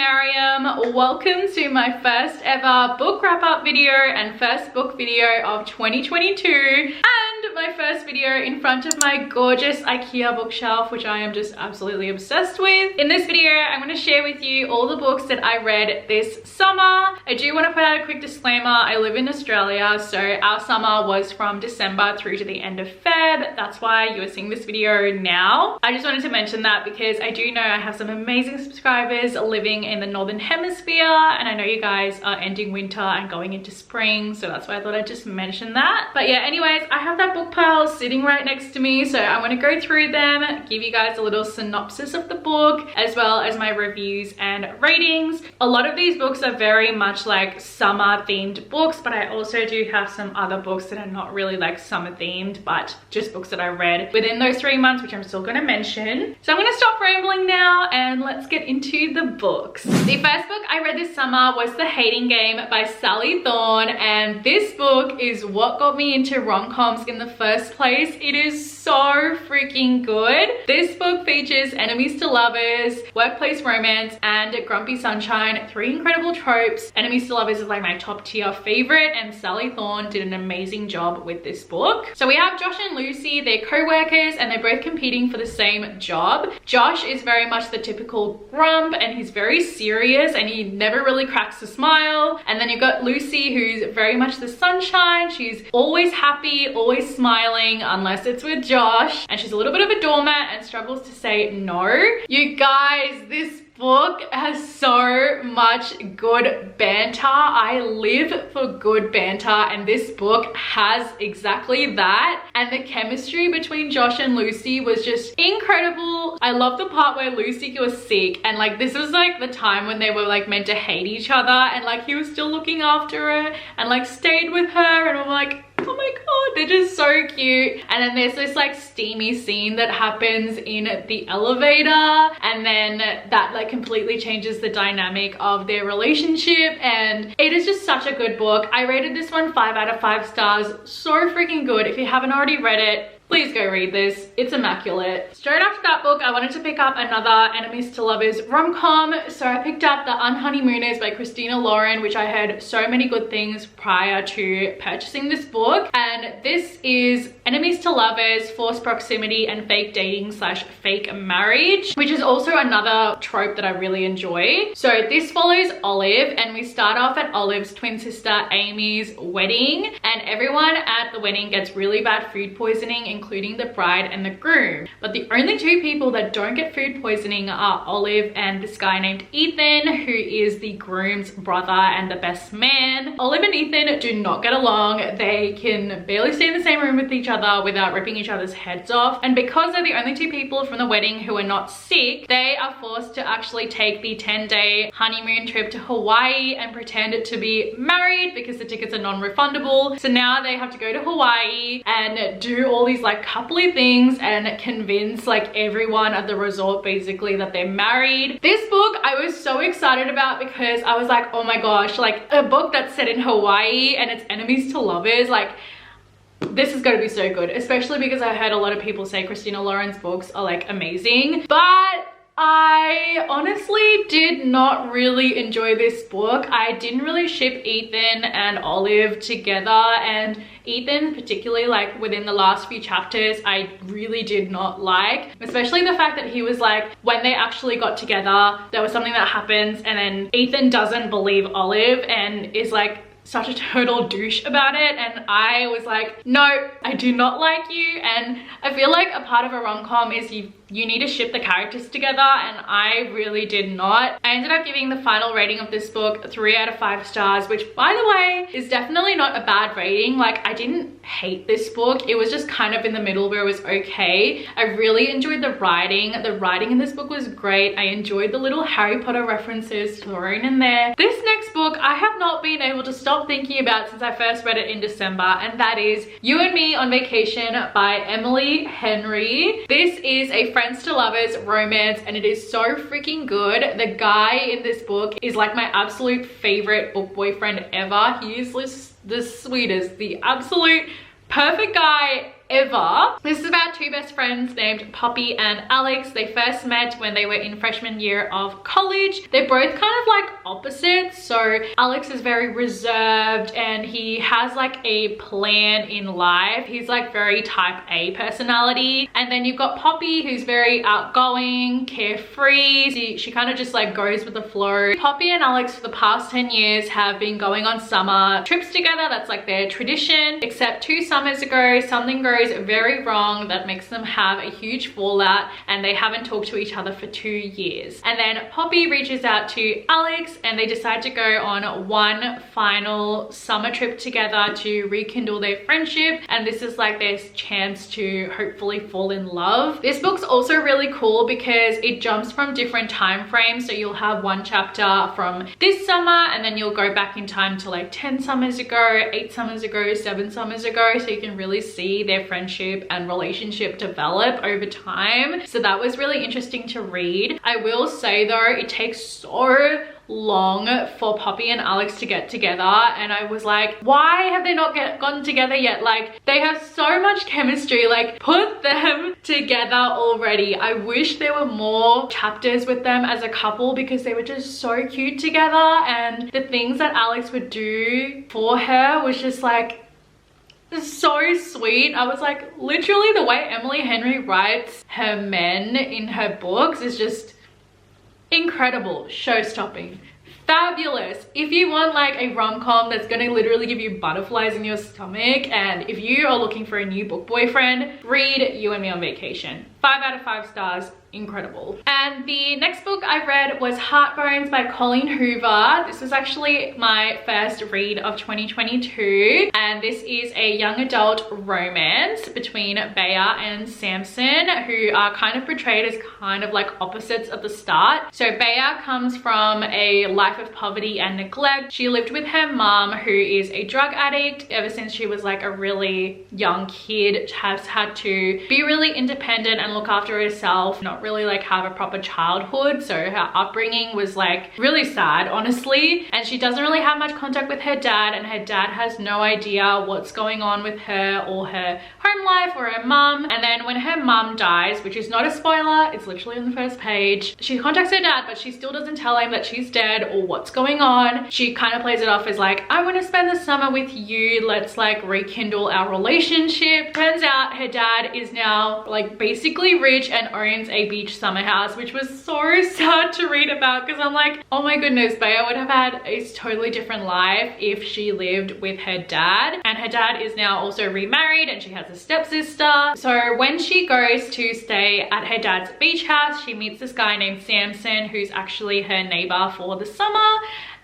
Mariam. Welcome to my first ever book wrap-up video and first book video of 2022 and my first video in front of my gorgeous IKEA bookshelf, which I am just absolutely obsessed with. In this video, I'm going to share with you all the books that I read this summer. I do want to put out a quick disclaimer. I live in Australia, so our summer was from December through to the end of Feb. That's why you are seeing this video now. I just wanted to mention that because I do know I have some amazing subscribers living in the Northern Hemisphere, and I know you guys are ending winter and going into spring, so that's why I thought I'd just mention that. But yeah, anyways, I have that book pile sitting right next to me, so I'm going to go through them, give you guys a little synopsis of the book, as well as my reviews and ratings. A lot of these books are very much like summer themed books, but I also do have some other books that are not really like summer themed, but just books that I read within those 3 months, which I'm still going to mention. So I'm going to stop rambling now and let's get into the books. The first book I read this summer was The Hating Game by Sally Thorne, and this book is what got me into rom-coms in the first place. It is so freaking good. This book features enemies to lovers, workplace romance, and grumpy sunshine, 3 incredible tropes. Enemies to lovers is like my top tier favorite, and Sally Thorne did an amazing job with this book. So we have Josh and Lucy, they're co-workers and they're both competing for the same job. Josh is very much the typical grump and he's very serious and he never really cracks a smile. And then you've got Lucy, who's very much the sunshine. She's always happy, always smiling, unless it's with Josh, and she's a little bit of a doormat and struggles to say no. You guys, this book has so much good banter. I live for good banter, and this book has exactly that. And the chemistry between Josh and Lucy was just incredible. I love the part where Lucy was sick, and like this was like the time when they were like meant to hate each other, and like he was still looking after her and like stayed with her, and I'm like, oh my god, they're just so cute. And then there's this like steamy scene that happens in the elevator, and then that like completely changes the dynamic of their relationship, and it is just such a good book. I rated this one 5 out of 5 stars. So freaking good. If you haven't already read it, please go read this. It's immaculate. Straight after that book, I wanted to pick up another enemies to lovers rom-com. So I picked up The Unhoneymooners by Christina Lauren, which I heard so many good things prior to purchasing this book. And this is enemies to lovers, forced proximity, and fake dating slash fake marriage, which is also another trope that I really enjoy. So this follows Olive, and we start off at Olive's twin sister Amy's wedding, and everyone at the wedding gets really bad food poisoning, including the bride and the groom. But the only 2 people that don't get food poisoning are Olive and this guy named Ethan, who is the groom's brother and the best man. Olive and Ethan do not get along. They can barely stay in the same room with each other without ripping each other's heads off. And because they're the only 2 people from the wedding who are not sick, they are forced to actually take the 10-day honeymoon trip to Hawaii and pretend to be married because the tickets are non-refundable. So now they have to go to Hawaii and do all these like coupley things and convince like everyone at the resort basically that they're married. This book I was so excited about because I was like, oh my gosh, like a book that's set in Hawaii and it's enemies to lovers, like this is going to be so good, especially because I heard a lot of people say Christina Lauren's books are like amazing. But I honestly did not really enjoy this book. I didn't really ship Ethan and Olive together, and Ethan particularly, like within the last few chapters, I really did not like, especially the fact that he was like, when they actually got together, there was something that happens and then Ethan doesn't believe Olive and is like such a total douche about it, and I was like, no, I do not like you. And I feel like a part of a rom-com is you need to ship the characters together, and I really did not. I ended up giving the final rating of this book 3 out of 5 stars, which by the way is definitely not a bad rating. Like I didn't hate this book, it was just kind of in the middle where it was okay. I really enjoyed the writing. The writing in this book was great. I enjoyed the little Harry Potter references thrown in there. This next book I have not been able to stop thinking about since I first read it in December, and that is You and Me on Vacation by Emily Henry. This is a friends to lovers romance, and it is so freaking good. The guy in this book is like my absolute favorite book boyfriend ever. He is the sweetest, the absolute perfect guy ever. This is about two best friends named Poppy and Alex. They first met when they were in freshman year of college. They're both kind of like opposites. So Alex is very reserved and he has like a plan in life. He's like very type A personality. And then you've got Poppy, who's very outgoing, carefree. She kind of just like goes with the flow. Poppy and Alex for the past 10 years have been going on summer trips together. That's like their tradition. Except 2 summers ago, something goes very wrong that makes them have a huge fallout and they haven't talked to each other for 2 years. And then Poppy reaches out to Alex and they decide to go on one final summer trip together to rekindle their friendship. And this is like their chance to hopefully fall in love. This book's also really cool because it jumps from different time frames. So you'll have one chapter from this summer and then you'll go back in time to like 10 summers ago, 8 summers ago, 7 summers ago. So you can really see their friendship and relationship develop over time. So that was really interesting to read. I will say though, it takes so long for Poppy and Alex to get together and I was like, why have they not gotten together yet? Like, they have so much chemistry, like put them together already. I wish there were more chapters with them as a couple because they were just so cute together and the things that Alex would do for her was just like so sweet. I was like, literally the way Emily Henry writes her men in her books is just incredible, show-stopping, fabulous. If you want like a rom-com that's gonna literally give you butterflies in your stomach, and if you are looking for a new book boyfriend, read You and Me on Vacation. 5 out of 5 stars, incredible. And the next book I read was Heartbones by Colleen Hoover. This was actually my first read of 2022 and this is a young adult romance between Bea and Samson, who are kind of portrayed as kind of like opposites at the start. So Bea comes from a life of poverty and neglect. She lived with her mom, who is a drug addict. Ever since she was like a really young kid, has had to be really independent and look after herself, not really like have a proper childhood. So her upbringing was like really sad, honestly, and she doesn't really have much contact with her dad, and her dad has no idea what's going on with her or her home life or her mum. And then when her mum dies, which is not a spoiler, it's literally on the first page, she contacts her dad but she still doesn't tell him that she's dead or what's going on. She kind of plays it off as like, I want to spend the summer with you, let's like rekindle our relationship. Turns out her dad is now like basically rich and owns a beach summer house, which was so sad to read about because I'm like, oh my goodness, Bea would have had a totally different life if she lived with her dad. And her dad is now also remarried and she has a stepsister. So when she goes to stay at her dad's beach house, she meets this guy named Samson, who's actually her neighbor for the summer.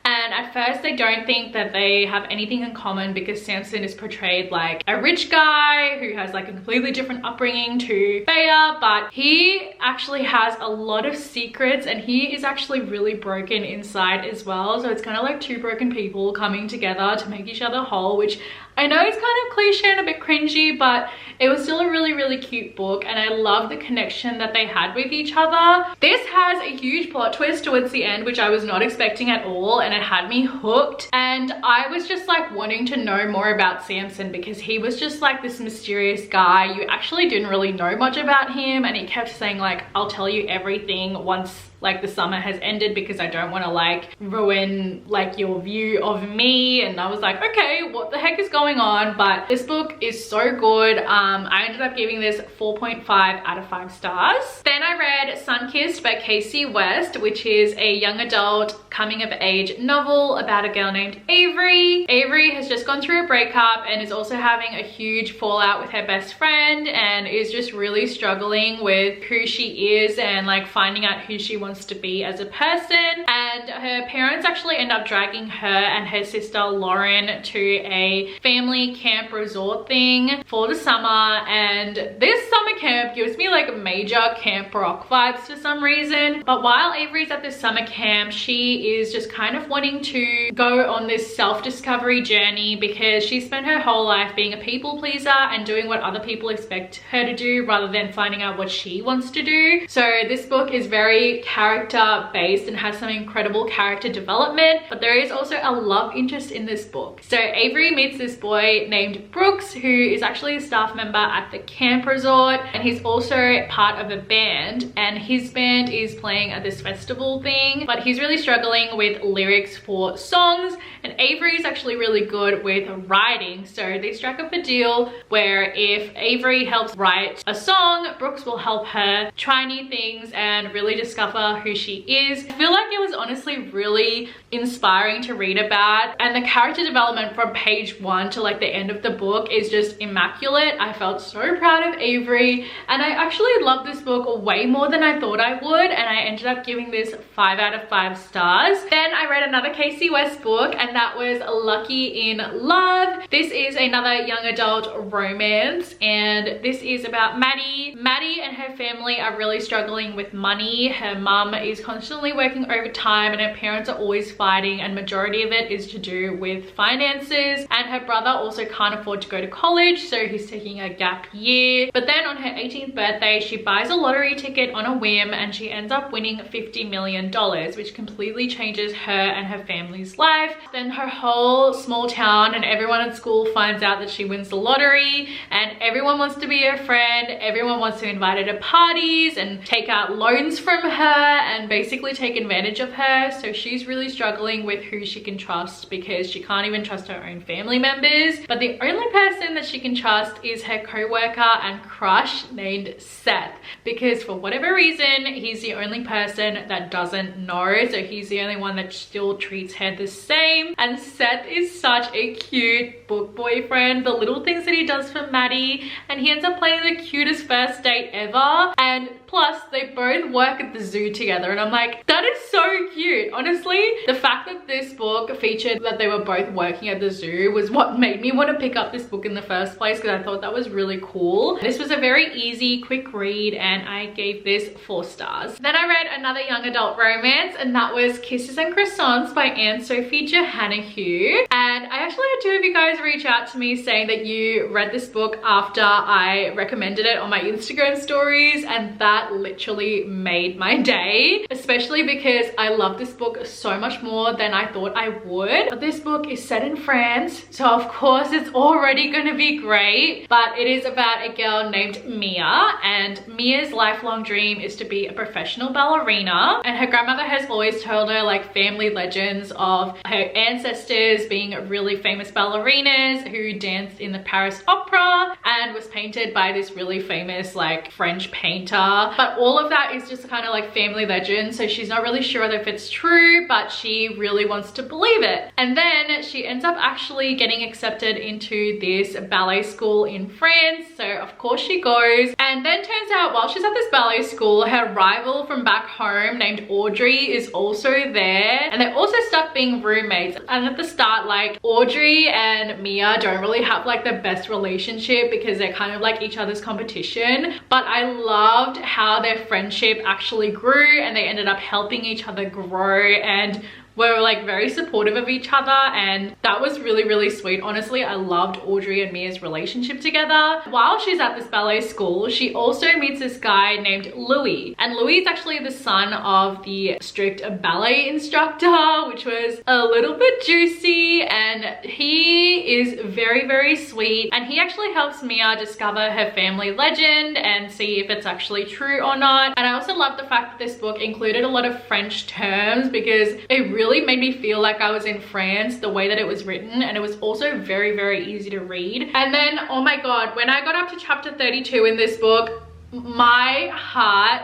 And at first they don't think that they have anything in common because Samson is portrayed like a rich guy who has like a completely different upbringing to Bea, but he actually has a lot of secrets and he is actually really broken inside as well. So it's kind of like two broken people coming together to make each other whole, which I know it's kind of cliche and a bit cringy, but it was still a really cute book and I love the connection that they had with each other. This has a huge plot twist towards the end, which I was not expecting at all, and it had me hooked. And I was just like wanting to know more about Samson because he was just like this mysterious guy. You actually didn't really know much about him and he kept saying like, I'll tell you everything once like the summer has ended because I don't want to like ruin like your view of me. And I was like, okay, what the heck is going on? But this book is so good. I ended up giving this 4.5 out of 5 stars. Then I read Sunkissed by Casey West, which is a young adult coming of age novel about a girl named Avery. Avery has just gone through a breakup and is also having a huge fallout with her best friend and is just really struggling with who she is and like finding out who she wants to be as a person. And her parents actually end up dragging her and her sister Lauren to a family camp resort thing for the summer, and this summer camp gives me like major Camp Rock vibes for some reason. But while Avery's at this summer camp, she is just kind of wanting to go on this self-discovery journey because she spent her whole life being a people pleaser and doing what other people expect her to do rather than finding out what she wants to do. So this book is very character based and has some incredible character development, but there is also a love interest in this book. So Avery meets this boy named Brooks, who is actually a staff member at the camp resort, and he's also part of a band, and his band is playing at this festival thing, but he's really struggling with lyrics for songs, and Avery is actually really good with writing. So they strike up a deal where if Avery helps write a song, Brooks will help her try new things and really discover who she is. I feel like it was honestly really inspiring to read about, and the character development from page 1 to like the end of the book is just immaculate. I felt so proud of Avery, and I actually loved this book way more than I thought I would, and I ended up giving this 5 out of 5 stars. Then I read another Casey West book, and that was Lucky in Love. This is another young adult romance, and this is about Maddie. Maddie and her family are really struggling with money. Her mum is constantly working overtime, and her parents are always fighting, and majority of it is to do with finances, and her brother also can't afford to go to college, so he's taking a gap year. But then on her 18th birthday, she buys a lottery ticket on a whim, and she ends up winning $50 million, which completely changes her and her family's life. Then her whole small town and everyone at school finds out that she wins the lottery, and everyone wants to be her friend. Everyone wants to invite her to parties and take out loans from her and basically take advantage of her. So she's really struggling with who she can trust, because she can't even trust her own family members. But the only person that she can trust is her co-worker and crush named Seth, because for whatever reason he's the only person that doesn't know, so he's the only one that still treats her the same. And Seth is such a cute book boyfriend. The little things that he does for Maddie, and he ends up planning the cutest first date ever, and plus they both work at the zoo together, and I'm like, that is so cute. Honestly, the fact that this book featured that they were both working at the zoo was what made me want to pick up this book in the first place, because I thought that was really cool. This was a very easy, quick read, and I gave this 4 stars. Then I read another young adult romance, and that was Kisses and Croissants by Anne-Sophie Johannahue. And I actually had 2 of you guys reach out to me saying that you read this book after I recommended it on my Instagram stories, and that literally made my day, especially because I love this book so much more than I thought I would. But this book is set in France, so of course it's already going to be great. But it is about a girl named Mia, and Mia's lifelong dream is to be a professional ballerina, and her grandmother has always told her like family legends of her ancestors being really famous ballerinas who danced in the Paris Opera and was painted by this really famous like French painter. But all of that is just kind of like family legend, so she's not really sure if it's true, but she really wants to believe it. And then she ends up actually getting accepted into this ballet school in France, so of course she goes. And then turns out while she's at this ballet school, her rival from back home named Audrey is also there, and they're also stuck being roommates. And at the start, like, Audrey and Mia don't really have like the best relationship because they're kind of like each other's competition, but I loved how their friendship actually grew, and they ended up helping each other grow and were like very supportive of each other, and that was really, really sweet. Honestly, I loved Audrey and Mia's relationship together. While she's at this ballet school, she also meets this guy named Louis, and Louis is actually the son of the strict ballet instructor, which was a little bit juicy, and he is very, very sweet, and he actually helps Mia discover her family legend and see if it's actually true or not. And I also love the fact that this book included a lot of French terms, because it really made me feel like I was in France, the way that it was written, and it was also very, very easy to read. And then, oh my god, when I got up to chapter 32 in this book, my heart,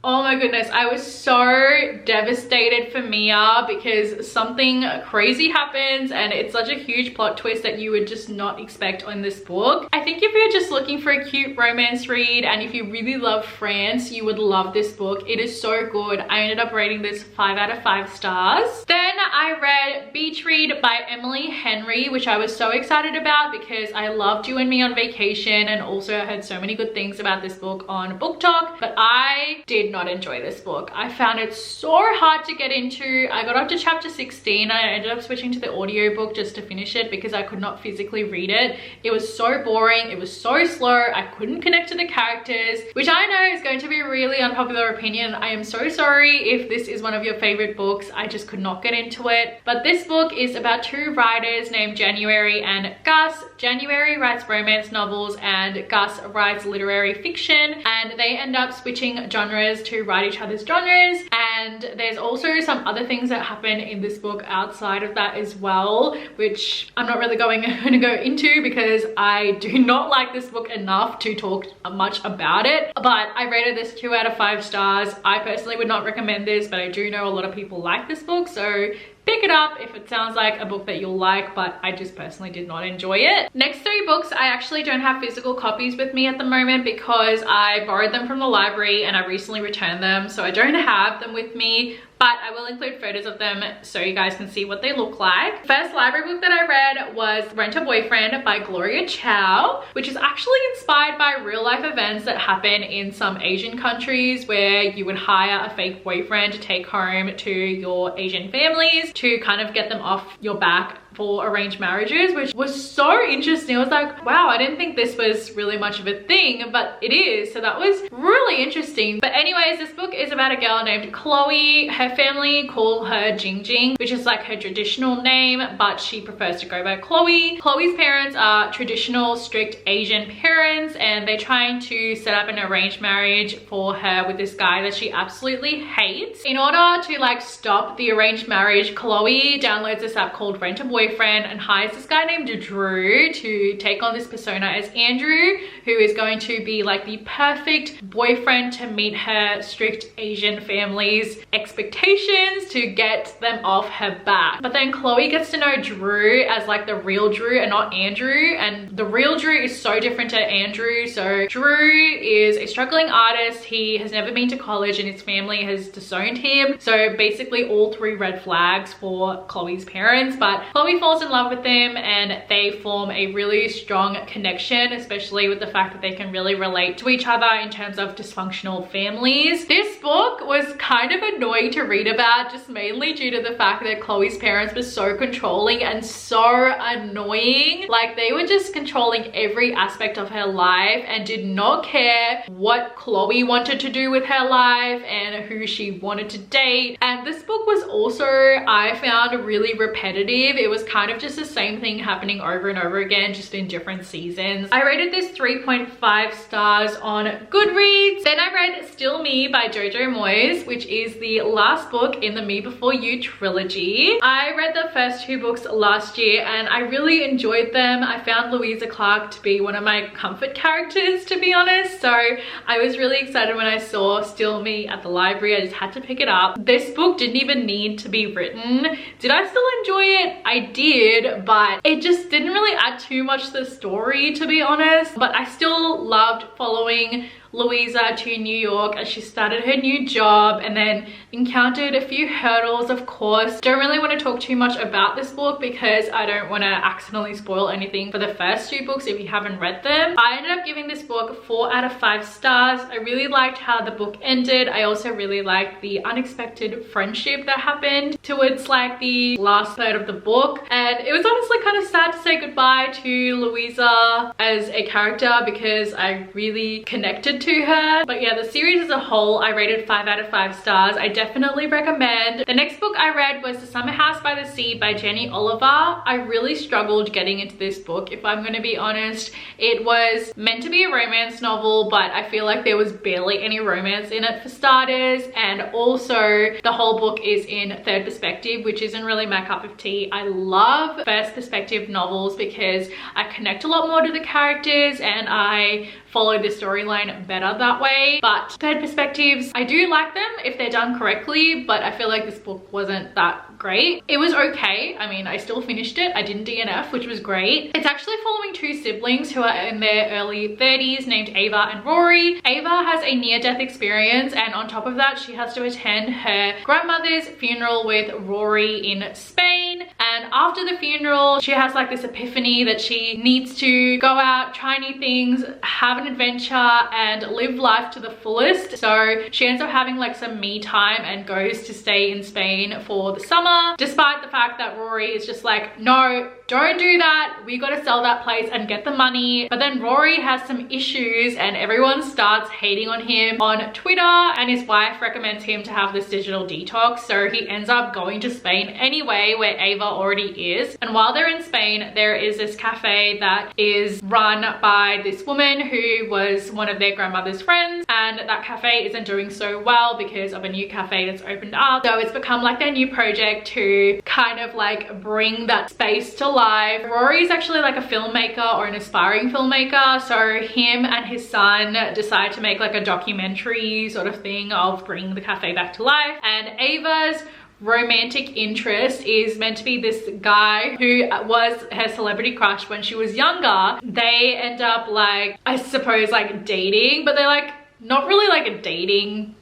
oh my goodness, I was so devastated for Mia, because something crazy happens and it's such a huge plot twist that you would just not expect on this book. I think if you're just looking for a cute romance read and if you really love France, you would love this book. It is so good. I ended up rating this 5 out of 5 stars. Then I read Beach Read by Emily Henry, which I was so excited about because I loved You and Me on Vacation, and also I heard so many good things about this book on Book Talk, but I did not enjoy this book. I found it so hard to get into. I got up to chapter 16. I ended up switching to the audiobook just to finish it because I could not physically read it. It was so boring. It was so slow. I couldn't connect to the characters, which I know is going to be a really unpopular opinion. I am so sorry if this is one of your favorite books. I just could not get into it. But this book is about two writers named January and Gus. January writes romance novels and Gus writes literary fiction, and they end up switching genres to write each other's genres. And there's also some other things that happen in this book outside of that as well, which I'm not really going to go into because I do not like this book enough to talk much about it. But I rated this 2 out of 5 stars. I personally would not recommend this, but I do know a lot of people like this book, so pick it up if it sounds like a book that you'll like, but I just personally did not enjoy it. Next 3 books, I actually don't have physical copies with me at the moment because I borrowed them from the library and I recently returned them, so I don't have them with me, but I will include photos of them so you guys can see what they look like. First library book that I read was Rent a Boyfriend by Gloria Chow, which is actually inspired by real life events that happen in some Asian countries where you would hire a fake boyfriend to take home to your Asian families to kind of get them off your back for arranged marriages, which was so interesting. I was like, wow, I didn't think this was really much of a thing, but it is. So that was really interesting. But anyways, this book is about a girl named Chloe. Her family call her Jing Jing, which is like her traditional name, but she prefers to go by Chloe. Chloe's parents are traditional, strict Asian parents, and they're trying to set up an arranged marriage for her with this guy that she absolutely hates. In order to like stop the arranged marriage, Chloe downloads this app called Rent a Boyfriend and hires this guy named Drew to take on this persona as Andrew, who is going to be like the perfect boyfriend to meet her strict Asian family's expectations to get them off her back. But then Chloe gets to know Drew as like the real Drew and not Andrew, and the real Drew is so different to Andrew. So Drew is a struggling artist. He has never been to college and his family has disowned him. So basically all 3 red flags for Chloe's parents, but Chloe falls in love with him and they form a really strong connection, especially with the fact that they can really relate to each other in terms of dysfunctional families. This book was kind of annoying to read about, just mainly due to the fact that Chloe's parents were so controlling and so annoying. Like they were just controlling every aspect of her life and did not care what Chloe wanted to do with her life and who she wanted to date. And this book was also, I found, really repetitive. It was kind of just the same thing happening over and over again, just in different seasons. I rated this 3.5 stars on Goodreads. Then I read Still Me by Jojo Moyes, which is the last book in the Me Before You trilogy. I read the first 2 books last year and I really enjoyed them. I found Louisa Clark to be one of my comfort characters, to be honest. So I was really excited when I saw Still Me at the library. I just had to pick it up. This book didn't even need to be written. Did I still enjoy it? I did, but it just didn't really add too much to the story, to be honest. But I still loved following Louisa to New York as she started her new job and then encountered a few hurdles, of course. Don't really want to talk too much about this book because I don't want to accidentally spoil anything for the first 2 books if you haven't read them. I ended up giving this book 4 out of 5 stars. I really liked how the book ended. I also really liked the unexpected friendship that happened towards like the last third of the book, and it was honestly kind of sad to say goodbye to Louisa as a character because I really connected to her. But yeah, the series as a whole, I rated 5 out of 5 stars. I definitely recommend. The next book I read was The Summer House by the Sea by Jenny Oliver. I really struggled getting into this book, if I'm going to be honest. It was meant to be a romance novel, but I feel like there was barely any romance in it for starters, and also the whole book is in third perspective, which isn't really my cup of tea. I love first perspective novels because I connect a lot more to the characters and I follow the storyline better that way. But third perspectives, I do like them if they're done correctly, but I feel like this book wasn't that great. It was okay. I mean, I still finished it. I didn't DNF, which was great. It's actually following 2 siblings who are in their early 30s named Ava and Rory. Ava has a near-death experience, and on top of that, she has to attend her grandmother's funeral with Rory in Spain. And And after the funeral, she has like this epiphany that she needs to go out, try new things, have an adventure and live life to the fullest. So she ends up having like some me time and goes to stay in Spain for the summer, despite the fact that Rory is just like, no, don't do that, we got to sell that place and get the money. But then Rory has some issues and everyone starts hating on him on Twitter, and his wife recommends him to have this digital detox, so he ends up going to Spain anyway, where Ava already is. And while they're in Spain, there is this cafe that is run by this woman who was one of their grandmother's friends, and that cafe isn't doing so well because of a new cafe that's opened up. So it's become like their new project to kind of like bring that space to life. Rory's actually like a filmmaker or an aspiring filmmaker, so him and his son decide to make like a documentary sort of thing of bringing the cafe back to life. And Ava's romantic interest is meant to be this guy who was her celebrity crush when she was younger. They end up like, I suppose, like dating, but they're like not really like a dating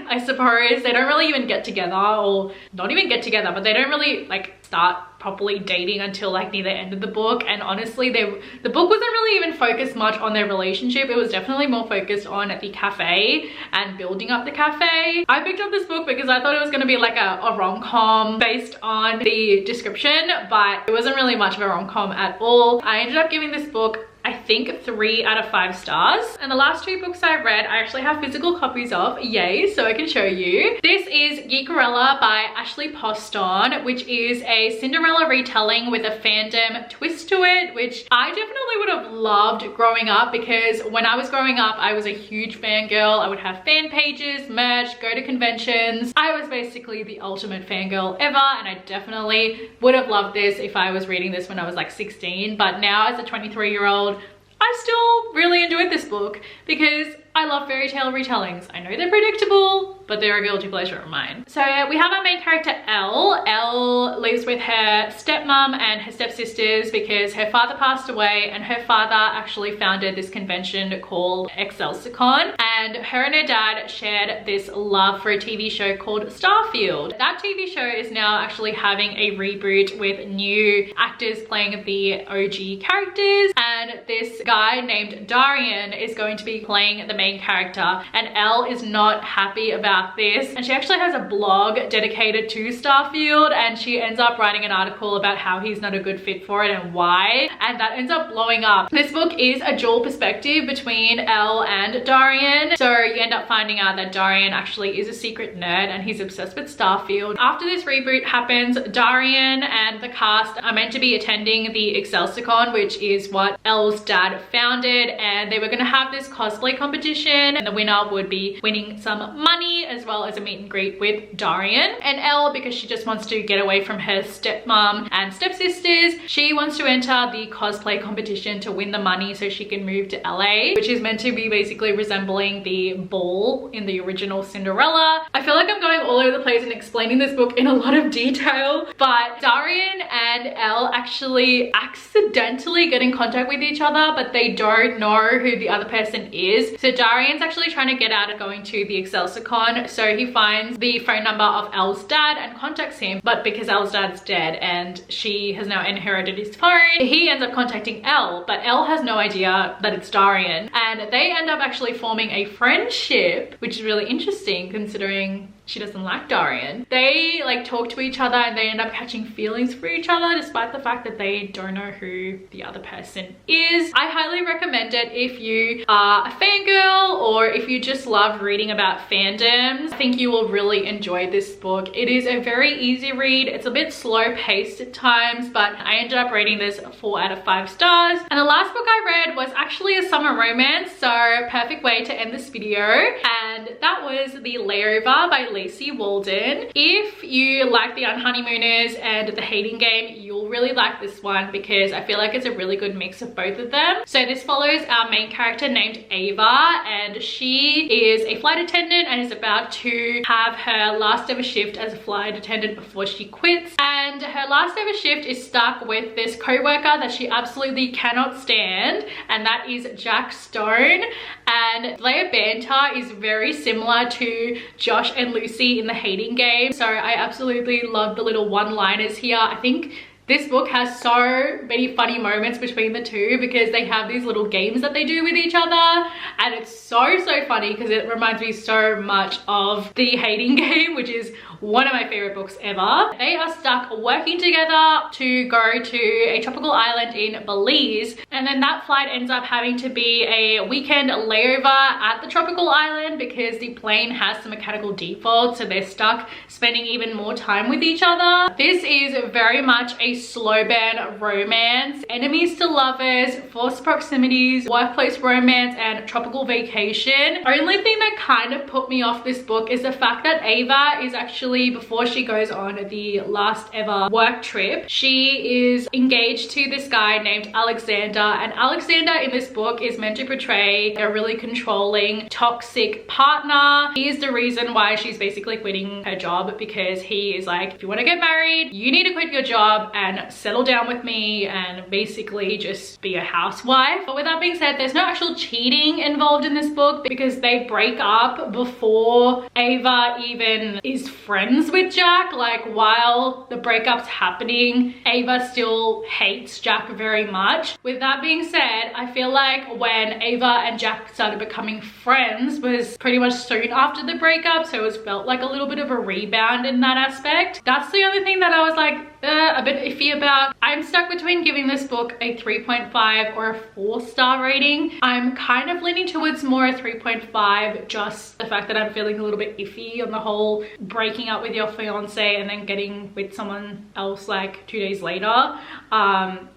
I suppose. They don't really even get together, or not even get together, but they don't really like start properly dating until like near the end of the book. And honestly, the book wasn't really even focused much on their relationship. It was definitely more focused on the cafe and building up the cafe. I picked up this book because I thought it was going to be like a rom-com based on the description, but it wasn't really much of a rom-com at all. I ended up giving this book, I think, 3 out of 5 stars. And the last 2 books I read, I actually have physical copies of, yay, so I can show you. This is Geekerella by Ashley Poston, which is a Cinderella retelling with a fandom twist to it, which I definitely would have loved growing up, because when I was growing up, I was a huge fangirl. I would have fan pages, merch, go to conventions. I was basically the ultimate fangirl ever, and I definitely would have loved this if I was reading this when I was like 16. But now as a 23-year-old, I still really enjoyed this book because I love fairy tale retellings. I know they're predictable, but they're a guilty pleasure of mine. So we have our main character, Elle. Elle lives with her stepmom and her stepsisters because her father passed away, and her father actually founded this convention called Excelsicon, and her and her dad shared this love for a TV show called Starfield. That TV show is now actually having a reboot with new actors playing the OG characters, and this guy named Darian is going to be playing the main character, and Elle is not happy about this, and she actually has a blog dedicated to Starfield, and she ends up writing an article about how he's not a good fit for it and why, and that ends up blowing up. This book is a dual perspective between Elle and Darian, so you end up finding out that Darian actually is a secret nerd and he's obsessed with Starfield. After this reboot happens, Darian and the cast are meant to be attending the Excelsicon, which is what Elle's dad founded, and they were going to have this cosplay competition, and the winner would be winning some money as well as a meet and greet with Darian. And Elle, because she just wants to get away from her stepmom and stepsisters, she wants to enter the cosplay competition to win the money so she can move to LA, which is meant to be basically resembling the ball in the original Cinderella. I feel like I'm going all over the place and explaining this book in a lot of detail, but Darian and Elle actually accidentally get in contact with each other, but they don't know who the other person is. So Darian's actually trying to get out of going to the Excelsicon, so he finds the phone number of Elle's dad and contacts him, but because Elle's dad's dead and she has now inherited his phone, he ends up contacting Elle, but Elle has no idea that it's Darian, and they end up actually forming a friendship, which is really interesting considering she doesn't like Darian. They like talk to each other and they end up catching feelings for each other despite the fact that they don't know who the other person is. I highly recommend it if you are a fangirl or if you just love reading about fandoms. I think you will really enjoy this book. It is a very easy read. It's a bit slow paced at times, but I ended up rating this 4 out of 5 stars. And the last book I read was actually a summer romance, so perfect way to end this video. And that was The Layover by Lacey Walden. If you like The Unhoneymooners and The Hating Game, you'll you'll really like this one because I feel like it's a really good mix of both of them. So this follows our main character named Ava, and she is a flight attendant and is about to have her last ever shift as a flight attendant before she quits. And her last ever shift is stuck with this co-worker that she absolutely cannot stand, and that is Jack Stone. And their banter is very similar to Josh and Lucy in the Hating Game. So I absolutely love the little one-liners here. I think this book has so many funny moments between the two because they have these little games that they do with each other, and it's so funny because it reminds me so much of the Hating Game, which is one of my favorite books ever. They are stuck working together to go to a tropical island in Belize, and then that flight ends up having to be a weekend layover at the tropical island because the plane has some mechanical default, so they're stuck spending even more time with each other. This is very much a slow burn romance, enemies to lovers, forced proximities, workplace romance, and tropical vacation. Only thing that kind of put me off this book is the fact that Ava is actually, before she goes on the last ever work trip, she is engaged to this guy named Alexander, and Alexander in this book is meant to portray a really controlling, toxic partner. He is the reason why she's basically quitting her job, because he is like, if you want to get married, you need to quit your job and settle down with me and basically just be a housewife. But with that being said, there's no actual cheating involved in this book because they break up before Ava even is friends with Jack. Like, while the breakup's happening, Ava still hates Jack very much. With that being said, I feel like when Ava and Jack started becoming friends was pretty much soon after the breakup, so it felt like a little bit of a rebound in that aspect. That's the only thing that I was like a bit iffy about. I'm stuck between giving this book a 3.5 or a 4-star rating. I'm kind of leaning towards more a 3.5, just the fact that I'm feeling a little bit iffy on the whole breaking up with your fiance and then getting with someone else like 2 days later.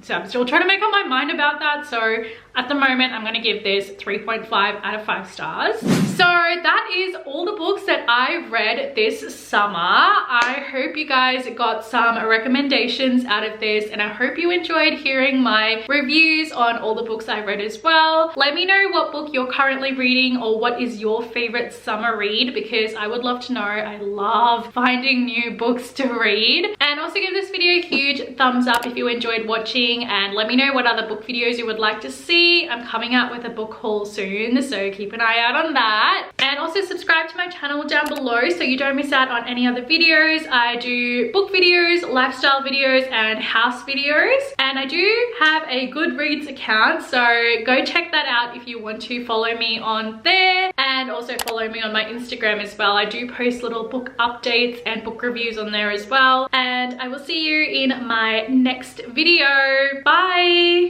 So I'm still trying to make up my mind about that. So at the moment, I'm gonna give this 3.5 out of 5 stars. So that is all the books that I read this summer. I hope you guys got some recommendations out of this, and I hope you enjoyed hearing my reviews on all the books I read as well. Let me know what book you're currently reading or what is your favorite summer read, because I would love to know. I love finding new books to read. And also give this video a huge thumbs up if you enjoyed watching, and let me know what other book videos you would like to see. I'm coming out with a book haul soon, so keep an eye out on that. And also subscribe to my channel down below so you don't miss out on any other videos. I do book videos, lifestyle videos, and house videos. And I do have a Goodreads account, so go check that out if you want to follow me on there. And also follow me on my Instagram as well. I do post little book updates and book reviews on there as well. And I will see you in my next video. Bye!